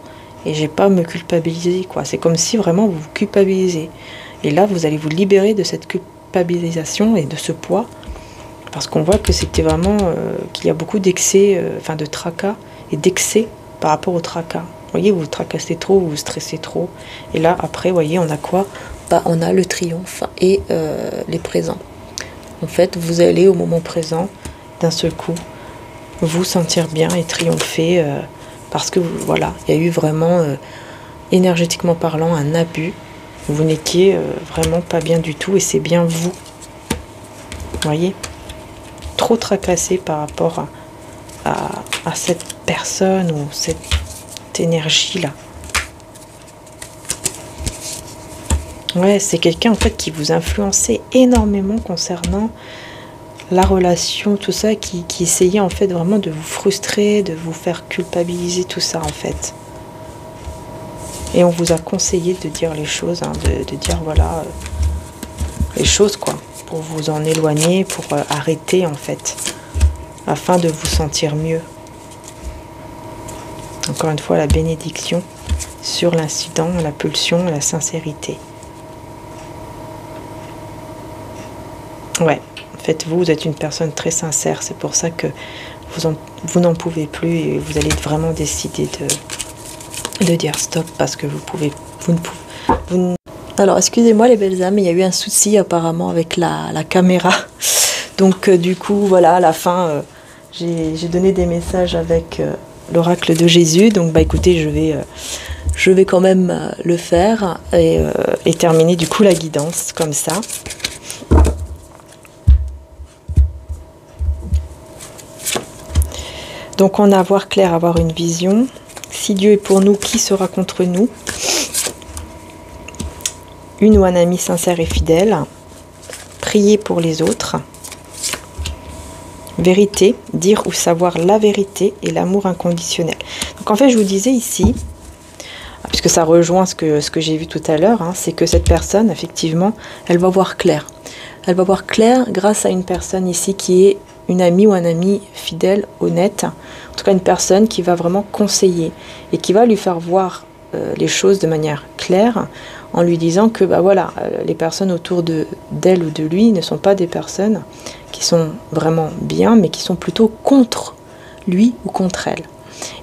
et j'ai pas à me culpabiliser, quoi. C'est comme si vraiment vous vous culpabilisez. Et là, vous allez vous libérer de cette culpabilisation et de ce poids. Parce qu'on voit que c'était vraiment qu'il y a beaucoup d'excès, enfin de tracas et d'excès par rapport au tracas. Vous voyez, vous tracassez trop, vous stressez trop. Et là, après, vous voyez, on a quoi? Bah, on a le triomphe et les présents. En fait, vous allez au moment présent, d'un seul coup, vous sentir bien et triompher parce que, voilà, il y a eu vraiment, énergétiquement parlant, un abus. Vous n'étiez vraiment pas bien du tout et c'est bien vous. Vous voyez? Trop tracassé par rapport à cette personne ou cette énergie-là. Ouais, c'est quelqu'un en fait qui vous influençait énormément concernant la relation, tout ça, qui essayait en fait vraiment de vous frustrer, de vous faire culpabiliser, tout ça en fait. Et on vous a conseillé de dire les choses, hein, de dire voilà, les choses quoi. Pour vous en éloigner, pour arrêter en fait, afin de vous sentir mieux. Encore une fois, la bénédiction sur l'incident, la pulsion, la sincérité. Ouais, en fait, vous êtes une personne très sincère, c'est pour ça que vous n'en pouvez plus et vous allez vraiment décider de dire stop parce que vous ne pouvez. Alors, excusez-moi les belles âmes, il y a eu un souci apparemment avec la caméra. Donc, du coup, voilà, à la fin, j'ai donné des messages avec l'oracle de Jésus. Donc, bah écoutez, je vais quand même le faire et terminer du coup la guidance comme ça. Donc, on a voir clair, avoir une vision. Si Dieu est pour nous, qui sera contre nous? Une ou un ami sincère et fidèle. Prier pour les autres. Vérité, dire ou savoir la vérité et l'amour inconditionnel. Donc en fait, je vous disais ici, puisque ça rejoint ce que j'ai vu tout à l'heure, hein, c'est que cette personne, effectivement, elle va voir clair. Elle va voir clair grâce à une personne ici qui est une amie ou un ami fidèle, honnête. En tout cas, une personne qui va vraiment conseiller et qui va lui faire voir les choses de manière claire, en lui disant que bah voilà, les personnes autour d'elle ou de lui ne sont pas des personnes qui sont vraiment bien, mais qui sont plutôt contre lui ou contre elle.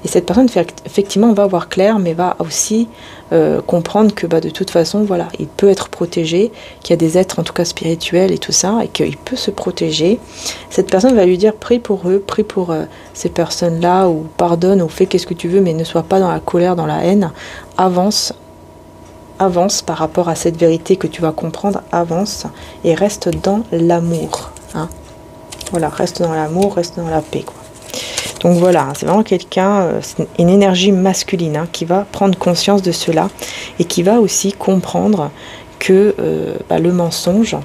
Et cette personne, effectivement, va voir clair, mais va aussi comprendre que bah, de toute façon, voilà, il peut être protégé, qu'il y a des êtres, en tout cas spirituels et tout ça, et qu'il peut se protéger. Cette personne va lui dire, prie pour eux, prie pour ces personnes-là, ou pardonne, ou fais qu'est-ce que tu veux, mais ne sois pas dans la colère, dans la haine. Avance par rapport à cette vérité que tu vas comprendre, avance, et reste dans l'amour. Hein. Voilà, reste dans l'amour, reste dans la paix, quoi. Donc voilà, c'est vraiment quelqu'un, c'est une énergie masculine hein, qui va prendre conscience de cela et qui va aussi comprendre que bah, le mensonge,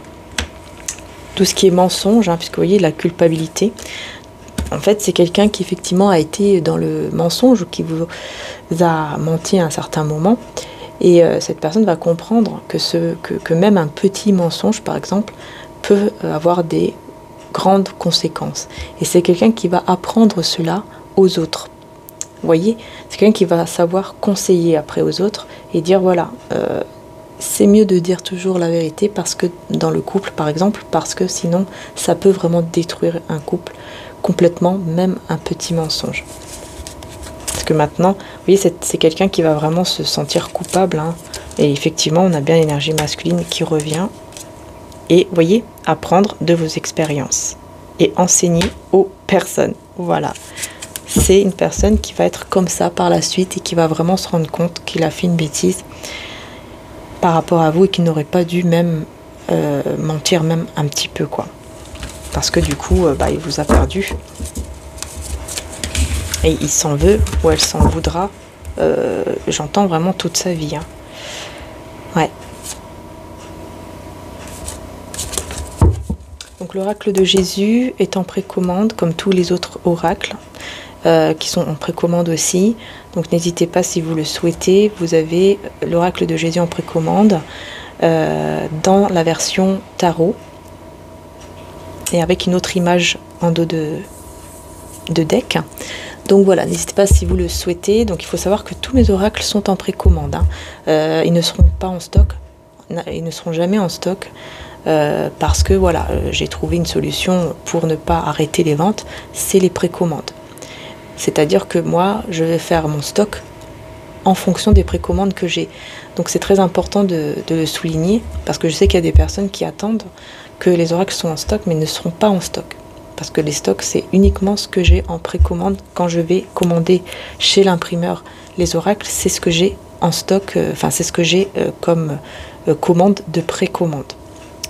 tout ce qui est mensonge, hein, puisque vous voyez la culpabilité, en fait c'est quelqu'un qui effectivement a été dans le mensonge ou qui vous a menti à un certain moment. Et cette personne va comprendre que même un petit mensonge, par exemple, peut avoir des grandes conséquences. Et c'est quelqu'un qui va apprendre cela aux autres. Vous voyez, c'est quelqu'un qui va savoir conseiller après aux autres et dire voilà, c'est mieux de dire toujours la vérité parce que dans le couple par exemple, parce que sinon ça peut vraiment détruire un couple complètement, même un petit mensonge. Parce que maintenant, vous voyez, c'est quelqu'un qui va vraiment se sentir coupable, hein. Et effectivement, on a bien l'énergie masculine qui revient. Et vous voyez, apprendre de vos expériences et enseigner aux personnes. Voilà. C'est une personne qui va être comme ça par la suite et qui va vraiment se rendre compte qu'il a fait une bêtise par rapport à vous et qu'il n'aurait pas dû même mentir même un petit peu, quoi. Parce que du coup, il vous a perdu. Et il s'en veut ou elle s'en voudra, j'entends vraiment toute sa vie, hein. Ouais. Donc l'oracle de Jésus est en précommande comme tous les autres oracles qui sont en précommande aussi. Donc n'hésitez pas si vous le souhaitez. Vous avez l'oracle de Jésus en précommande dans la version tarot et avec une autre image en dos de deck. Donc voilà, n'hésitez pas si vous le souhaitez. Donc il faut savoir que tous mes oracles sont en précommande, hein. Ils ne seront pas en stock, ils ne seront jamais en stock parce que voilà, j'ai trouvé une solution pour ne pas arrêter les ventes, c'est les précommandes. C'est-à-dire que moi, je vais faire mon stock en fonction des précommandes que j'ai. Donc c'est très important de le souligner parce que je sais qu'il y a des personnes qui attendent que les oracles soient en stock mais ne seront pas en stock. Parce que les stocks, c'est uniquement ce que j'ai en précommande. Quand je vais commander chez l'imprimeur les oracles, c'est ce que j'ai en stock, c'est ce que j'ai comme commande de précommande.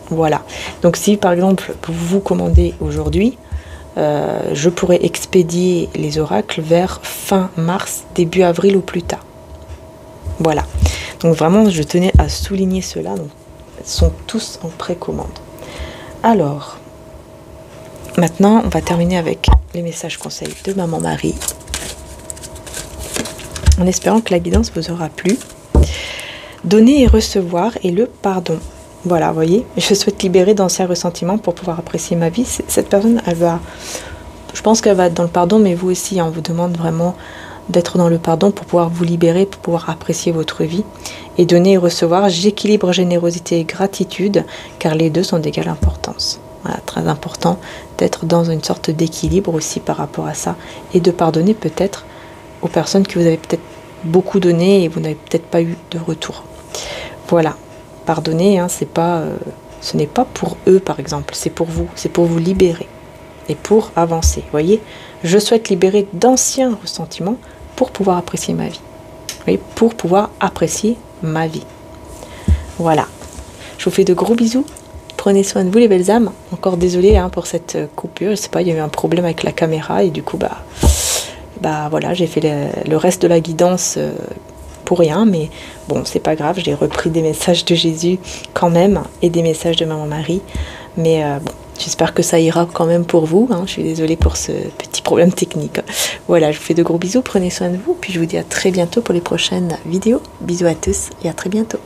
Voilà. Donc si par exemple vous commandez aujourd'hui, je pourrais expédier les oracles vers fin mars, début avril ou plus tard. Voilà. Donc vraiment, je tenais à souligner cela. Donc, ils sont tous en précommande. Alors... Maintenant, on va terminer avec les messages conseils de Maman Marie. En espérant que la guidance vous aura plu. Donner et recevoir et le pardon. Voilà, vous voyez, je souhaite libérer d'anciens ressentiments pour pouvoir apprécier ma vie. Cette personne, elle va... Je pense qu'elle va être dans le pardon, mais vous aussi, on vous demande vraiment d'être dans le pardon pour pouvoir vous libérer, pour pouvoir apprécier votre vie. Et donner et recevoir, j'équilibre générosité et gratitude, car les deux sont d'égale importance. Voilà, très important d'être dans une sorte d'équilibre aussi par rapport à ça et de pardonner peut-être aux personnes que vous avez peut-être beaucoup donné et vous n'avez peut-être pas eu de retour. Voilà, pardonner, hein, ce n'est pas pour eux par exemple, c'est pour vous libérer et pour avancer. Vous voyez, je souhaite libérer d'anciens ressentiments pour pouvoir apprécier ma vie. Vous voyez, pour pouvoir apprécier ma vie. Voilà, je vous fais de gros bisous. Prenez soin de vous les belles âmes. Encore désolée pour cette coupure. Je sais pas, il y a eu un problème avec la caméra et du coup voilà, j'ai fait le reste de la guidance pour rien, mais bon, c'est pas grave, j'ai repris des messages de Jésus quand même et des messages de Maman Marie. Mais bon, j'espère que ça ira quand même pour vous, hein. Je suis désolée pour ce petit problème technique. Voilà, je vous fais de gros bisous, prenez soin de vous, puis je vous dis à très bientôt pour les prochaines vidéos. Bisous à tous et à très bientôt.